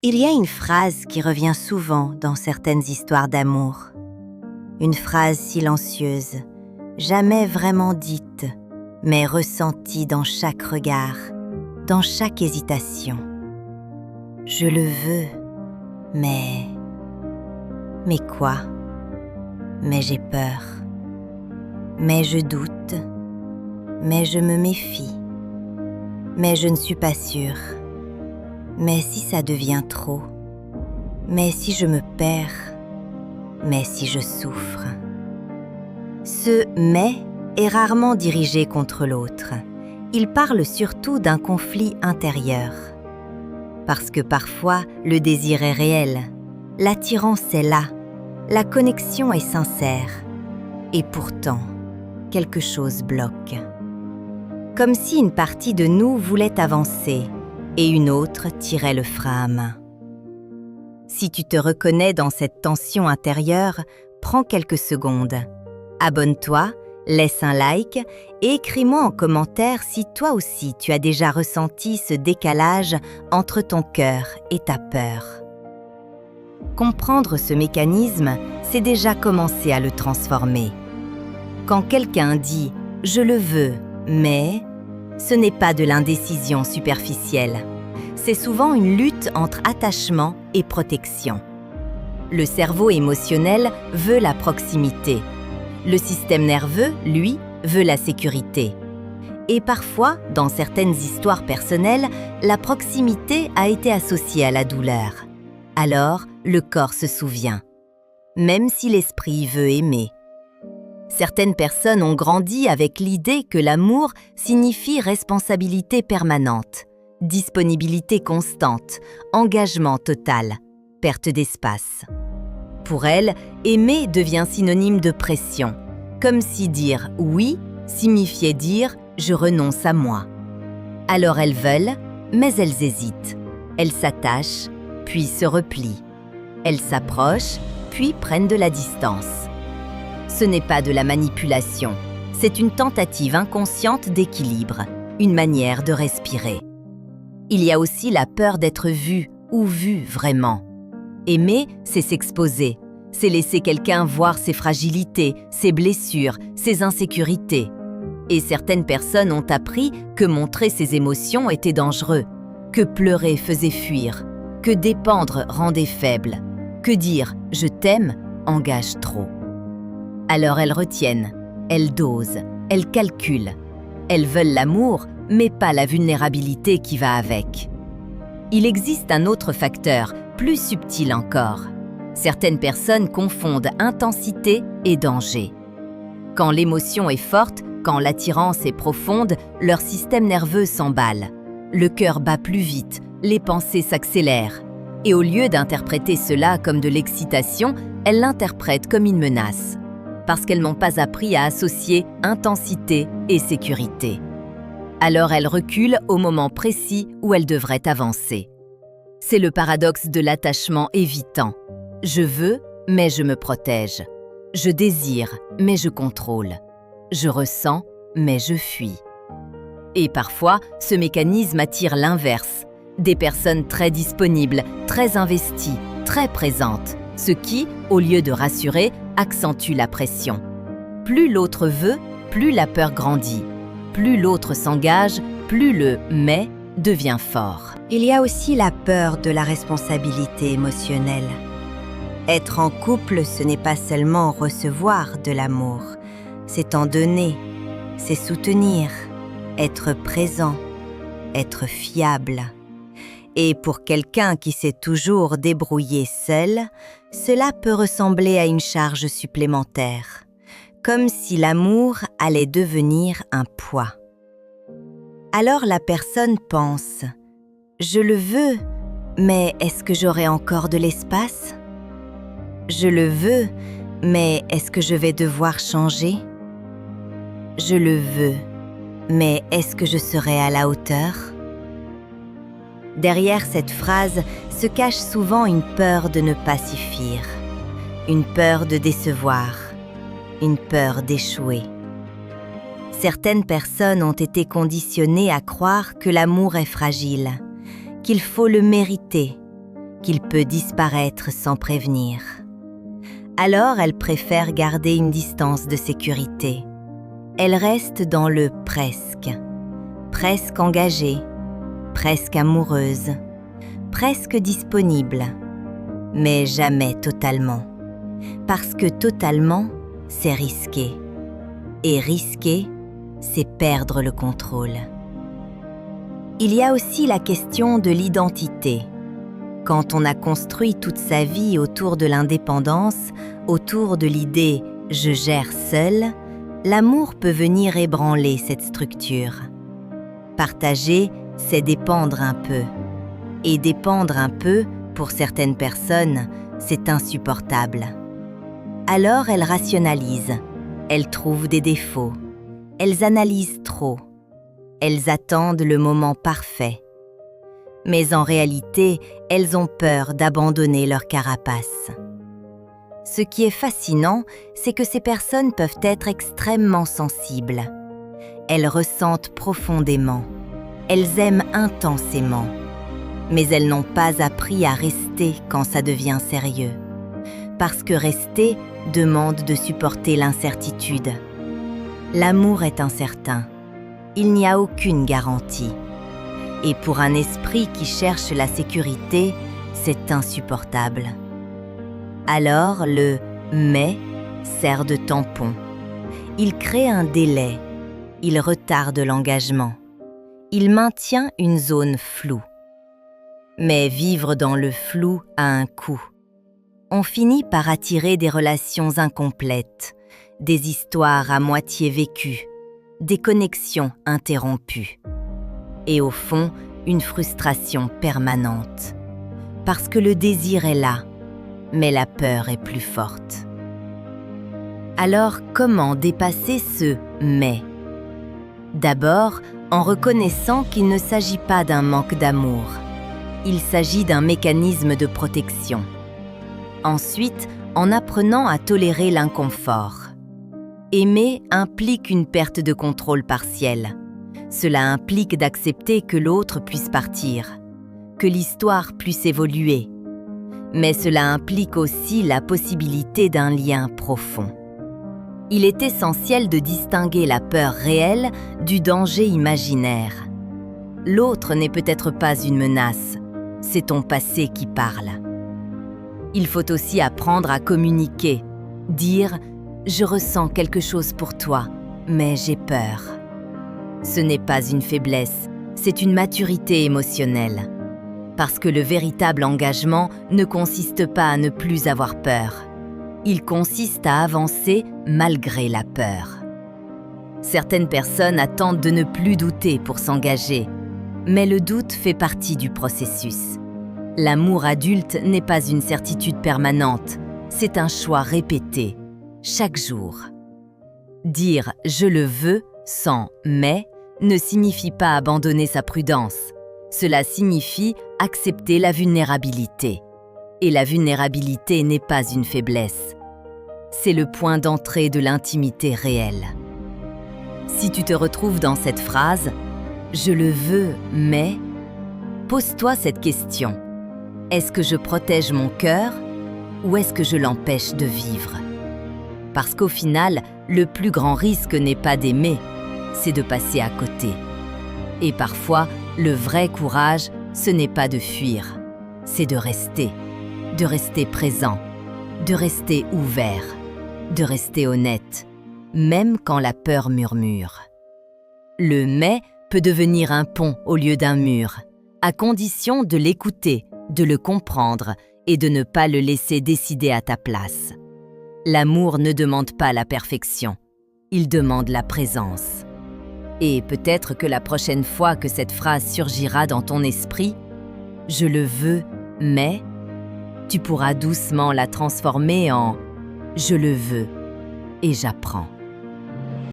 Il y a une phrase qui revient souvent dans certaines histoires d'amour. Une phrase silencieuse, jamais vraiment dite, mais ressentie dans chaque regard, dans chaque hésitation. Je le veux, mais... Mais quoi? Mais j'ai peur. Mais je doute. Mais je me méfie. Mais je ne suis pas sûre. Mais si ça devient trop? Mais si je me perds? Mais si je souffre? Ce « mais » est rarement dirigé contre l'autre. Il parle surtout d'un conflit intérieur. Parce que parfois, le désir est réel, l'attirance est là, la connexion est sincère. Et pourtant, quelque chose bloque. Comme si une partie de nous voulait avancer et une autre tirait le frein à main. Si tu te reconnais dans cette tension intérieure, prends quelques secondes. Abonne-toi, laisse un like et écris-moi en commentaire si toi aussi tu as déjà ressenti ce décalage entre ton cœur et ta peur. Comprendre ce mécanisme, c'est déjà commencer à le transformer. Quand quelqu'un dit « je le veux, mais », ce n'est pas de l'indécision superficielle. C'est souvent une lutte entre attachement et protection. Le cerveau émotionnel veut la proximité. Le système nerveux, lui, veut la sécurité. Et parfois, dans certaines histoires personnelles, la proximité a été associée à la douleur. Alors, le corps se souvient, même si l'esprit veut aimer. Certaines personnes ont grandi avec l'idée que l'amour signifie responsabilité permanente, disponibilité constante, engagement total, perte d'espace. Pour elles, aimer devient synonyme de pression, comme si dire « oui » signifiait dire « je renonce à moi ». Alors elles veulent, mais elles hésitent. Elles s'attachent, puis se replient. Elles s'approchent, puis prennent de la distance. Ce n'est pas de la manipulation, c'est une tentative inconsciente d'équilibre, une manière de respirer. Il y a aussi la peur d'être vu ou vu vraiment. Aimer, c'est s'exposer, c'est laisser quelqu'un voir ses fragilités, ses blessures, ses insécurités. Et certaines personnes ont appris que montrer ses émotions était dangereux, que pleurer faisait fuir, que dépendre rendait faible, que dire « je t'aime » engage trop. Alors elles retiennent, elles dosent, elles calculent. Elles veulent l'amour, mais pas la vulnérabilité qui va avec. Il existe un autre facteur, plus subtil encore. Certaines personnes confondent intensité et danger. Quand l'émotion est forte, quand l'attirance est profonde, leur système nerveux s'emballe. Le cœur bat plus vite, les pensées s'accélèrent. Et au lieu d'interpréter cela comme de l'excitation, elles l'interprètent comme une menace. Parce qu'elles n'ont pas appris à associer intensité et sécurité. Alors elles reculent au moment précis où elles devraient avancer. C'est le paradoxe de l'attachement évitant. Je veux, mais je me protège. Je désire, mais je contrôle. Je ressens, mais je fuis. Et parfois, ce mécanisme attire l'inverse. Des personnes très disponibles, très investies, très présentes. Ce qui, au lieu de rassurer, accentue la pression. Plus l'autre veut, plus la peur grandit. Plus l'autre s'engage, plus le « mais » devient fort. Il y a aussi la peur de la responsabilité émotionnelle. Être en couple, ce n'est pas seulement recevoir de l'amour, c'est en donner, c'est soutenir, être présent, être fiable. Et pour quelqu'un qui s'est toujours débrouillé seul, cela peut ressembler à une charge supplémentaire, comme si l'amour allait devenir un poids. Alors la personne pense « Je le veux, mais est-ce que j'aurai encore de l'espace ? Je le veux, mais est-ce que je vais devoir changer ? Je le veux, mais est-ce que je serai à la hauteur ? » Derrière cette phrase se cache souvent une peur de ne pas suffire, une peur de décevoir, une peur d'échouer. Certaines personnes ont été conditionnées à croire que l'amour est fragile, qu'il faut le mériter, qu'il peut disparaître sans prévenir. Alors elle préfère garder une distance de sécurité. Elle reste dans le presque, presque engagée, presque amoureuse, presque disponible, mais jamais totalement. Parce que totalement, c'est risqué. Et risqué, c'est perdre le contrôle. Il y a aussi la question de l'identité. Quand on a construit toute sa vie autour de l'indépendance, autour de l'idée « je gère seul », l'amour peut venir ébranler cette structure. Partager, c'est dépendre un peu. Et dépendre un peu, pour certaines personnes, c'est insupportable. Alors elles rationalisent, elles trouvent des défauts, elles analysent trop, elles attendent le moment parfait. Mais en réalité, elles ont peur d'abandonner leur carapace. Ce qui est fascinant, c'est que ces personnes peuvent être extrêmement sensibles. Elles ressentent profondément, elles aiment intensément, mais elles n'ont pas appris à rester quand ça devient sérieux. Parce que rester demande de supporter l'incertitude. L'amour est incertain, il n'y a aucune garantie. Et pour un esprit qui cherche la sécurité, c'est insupportable. Alors le « mais » sert de tampon. Il crée un délai, il retarde l'engagement, il maintient une zone floue. Mais vivre dans le flou a un coût. On finit par attirer des relations incomplètes, des histoires à moitié vécues, des connexions interrompues. Et au fond, une frustration permanente. Parce que le désir est là, mais la peur est plus forte. Alors, comment dépasser ce « mais » ? D'abord, en reconnaissant qu'il ne s'agit pas d'un manque d'amour. Il s'agit d'un mécanisme de protection. Ensuite, en apprenant à tolérer l'inconfort. Aimer implique une perte de contrôle partielle. Cela implique d'accepter que l'autre puisse partir, que l'histoire puisse évoluer. Mais cela implique aussi la possibilité d'un lien profond. Il est essentiel de distinguer la peur réelle du danger imaginaire. L'autre n'est peut-être pas une menace, c'est ton passé qui parle. Il faut aussi apprendre à communiquer, dire « je ressens quelque chose pour toi, mais j'ai peur ». Ce n'est pas une faiblesse, c'est une maturité émotionnelle. Parce que le véritable engagement ne consiste pas à ne plus avoir peur. Il consiste à avancer malgré la peur. Certaines personnes attendent de ne plus douter pour s'engager, mais le doute fait partie du processus. L'amour adulte n'est pas une certitude permanente, c'est un choix répété, chaque jour. Dire « je le veux » sans « mais » ne signifie pas abandonner sa prudence. Cela signifie accepter la vulnérabilité. Et la vulnérabilité n'est pas une faiblesse. C'est le point d'entrée de l'intimité réelle. Si tu te retrouves dans cette phrase « je le veux, mais », pose-toi cette question. Est-ce que je protège mon cœur ou est-ce que je l'empêche de vivre ? Parce qu'au final, le plus grand risque n'est pas d'aimer, c'est de passer à côté. Et parfois, le vrai courage, ce n'est pas de fuir, c'est de rester présent, de rester ouvert, de rester honnête, même quand la peur murmure. Le « mais » peut devenir un pont au lieu d'un mur, à condition de l'écouter, de le comprendre et de ne pas le laisser décider à ta place. L'amour ne demande pas la perfection, il demande la présence. Et peut-être que la prochaine fois que cette phrase surgira dans ton esprit, « je le veux, mais », tu pourras doucement la transformer en « je le veux et j'apprends ».